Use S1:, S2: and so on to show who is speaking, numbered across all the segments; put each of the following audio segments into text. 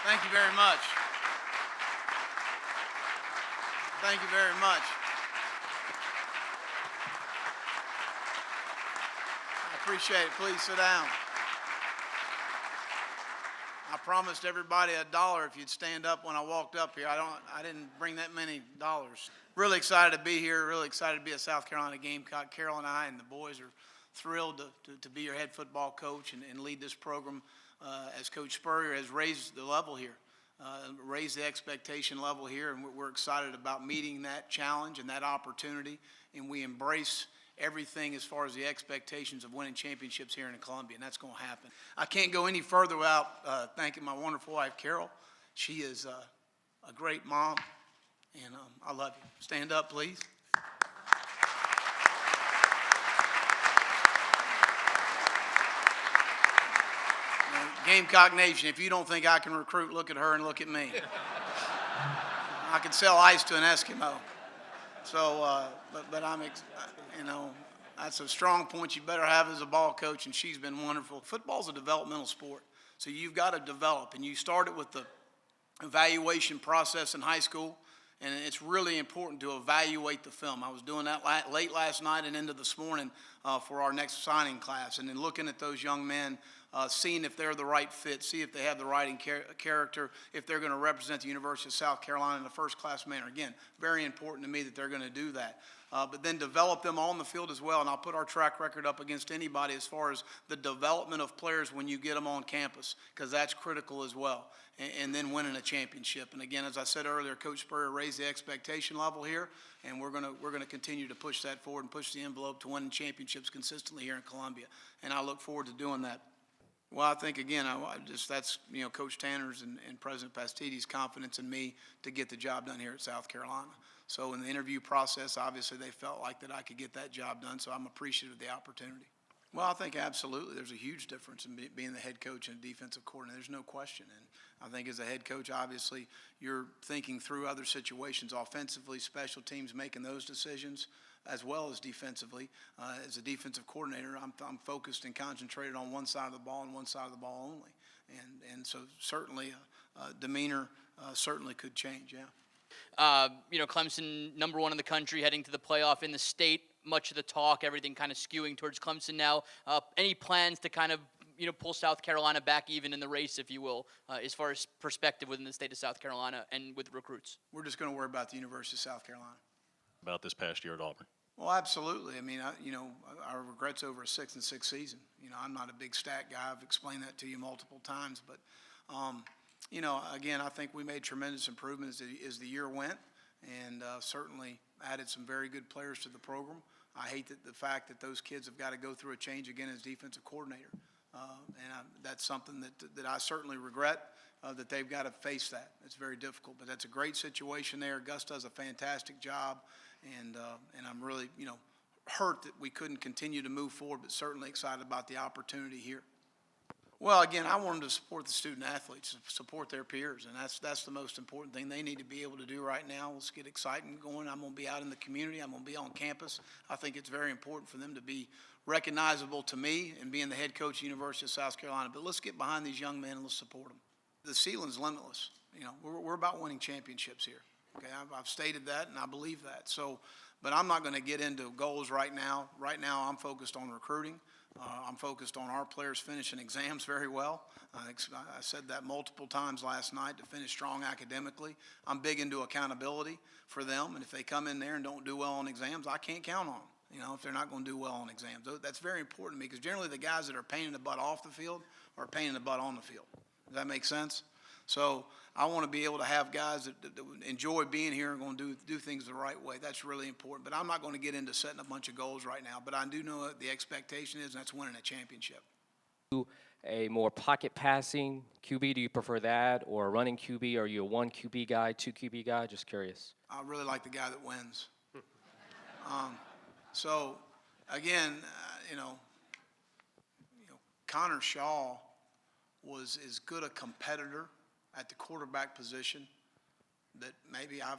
S1: Thank you very much. Thank you very much. I appreciate it. Please sit down. I promised everybody $1 if you'd stand up when I walked up here. I didn't bring that many dollars. Really excited to be here. Really excited to be a South Carolina Gamecock. Carol and I and the boys are thrilled to be your head football coach and lead this program as Coach Spurrier has raised the level here, raised the expectation level here, and we're excited about meeting that challenge and that opportunity, and we embrace everything as far as the expectations of winning championships here in Columbia, and that's going to happen. I can't go any further without thanking my wonderful wife, Carol. She is a great mom, and I love you. Stand up, please. Gamecock Nation, if you don't think I can recruit, look at her and look at me. I can sell ice to an Eskimo. So, but I'm, that's a strong point you better have as a ball coach, and she's been wonderful. Football's a developmental sport, so you've got to develop, and you start it with the evaluation process in high school, and it's really important to evaluate the film. I was doing that late last night and into this morning for our next signing class, and then looking at those young men, seeing if they're the right fit, see if they have the right character, if they're going to represent the University of South Carolina in a first-class manner. Again, very important to me that they're going to do that. But then develop them on the field as well, and I'll put our track record up against anybody as far as the development of players when you get them on campus, because that's critical as well, and then winning a championship. And again, as I said earlier, Coach Spurrier raised the expectation level here, and we're going to continue to push that forward and push the envelope to winning championships consistently here in Columbia, and I look forward to doing that. Well, I think, again, that's Coach Tanner's and President Pastiti's confidence in me to get the job done here at South Carolina. So in the interview process, obviously they felt like that I could get that job done, so I'm appreciative of the opportunity. Well, I think absolutely there's a huge difference in being the head coach and a defensive coordinator. There's no question. And I think as a head coach, obviously, you're thinking through other situations, offensively, special teams, making those decisions, as well as defensively. As a defensive coordinator, I'm focused and concentrated on one side of the ball and one side of the ball only. And so certainly demeanor certainly could change, yeah.
S2: Clemson, #1 in the country, heading to the playoff in the state. Much of the talk, everything kind of skewing towards Clemson now. Any plans to kind of, pull South Carolina back even in the race, if you will, as far as perspective within the state of South Carolina and with recruits?
S1: We're just going to worry about the University of South Carolina.
S3: About this past year at Auburn?
S1: Well, absolutely. I mean, our regrets over a 6-6 season. I'm not a big stat guy. I've explained that to you multiple times, but again, I think we made tremendous improvements as the year went, and certainly added some very good players to the program. I hate the fact that those kids have got to go through a change again as defensive coordinator, that's something that I certainly regret, that they've got to face that. It's very difficult, but that's a great situation there. Gus does a fantastic job, and I'm really, hurt that we couldn't continue to move forward, but certainly excited about the opportunity here. Well, again, I want them to support the student athletes, support their peers, and that's the most important thing they need to be able to do right now. Let's get exciting going. I'm going to be out in the community. I'm going to be on campus. I think it's very important for them to be recognizable to me and being the head coach of the University of South Carolina. But let's get behind these young men and let's support them. The ceiling's limitless. We're about winning championships here. Okay, I've stated that, and I believe that. So, but I'm not going to get into goals right now. Right now, I'm focused on recruiting. I'm focused on our players finishing exams very well. I said that multiple times last night, to finish strong academically. I'm big into accountability for them, and if they come in there and don't do well on exams, I can't count on them, if they're not going to do well on exams. That's very important to me, because generally the guys that are pain in the butt off the field are a pain in the butt on the field. Does that make sense? So I want to be able to have guys that enjoy being here and going to do things the right way. That's really important. But I'm not going to get into setting a bunch of goals right now. But I do know what the expectation is, and that's winning a championship.
S4: A more pocket passing QB, do you prefer that, or a running QB? Are you a 1 QB guy, 2 QB guy? Just curious.
S1: I really like the guy that wins. So again, Connor Shaw was as good a competitor at the quarterback position that maybe I've,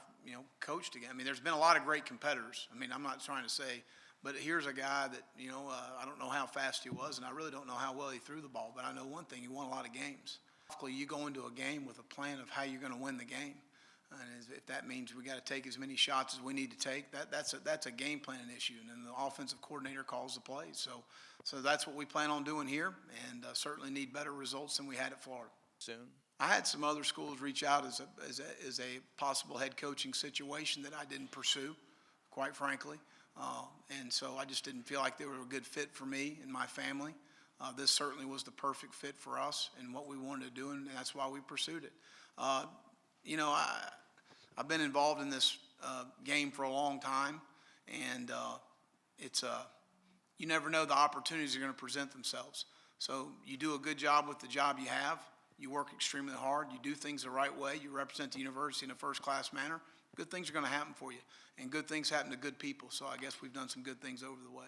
S1: coached again. I mean, there's been a lot of great competitors. I mean, I'm not trying to say, but here's a guy that, I don't know how fast he was, and I really don't know how well he threw the ball, but I know one thing, he won a lot of games. You go into a game with a plan of how you're going to win the game. And if that means we got to take as many shots as we need to take, that's a game planning issue. And then the offensive coordinator calls the plays. So that's what we plan on doing here, and certainly need better results than we had at Florida.
S5: Soon.
S1: I had some other schools reach out as a possible head coaching situation that I didn't pursue, quite frankly. And so I just didn't feel like they were a good fit for me and my family. This certainly was the perfect fit for us and what we wanted to do, and that's why we pursued it. You know, I've been involved in this game for a long time, and you never know the opportunities are going to present themselves. So you do a good job with the job you have. You work extremely hard. You do things the right way. You represent the university in a first-class manner. Good things are going to happen for you, and good things happen to good people. So I guess we've done some good things over the way.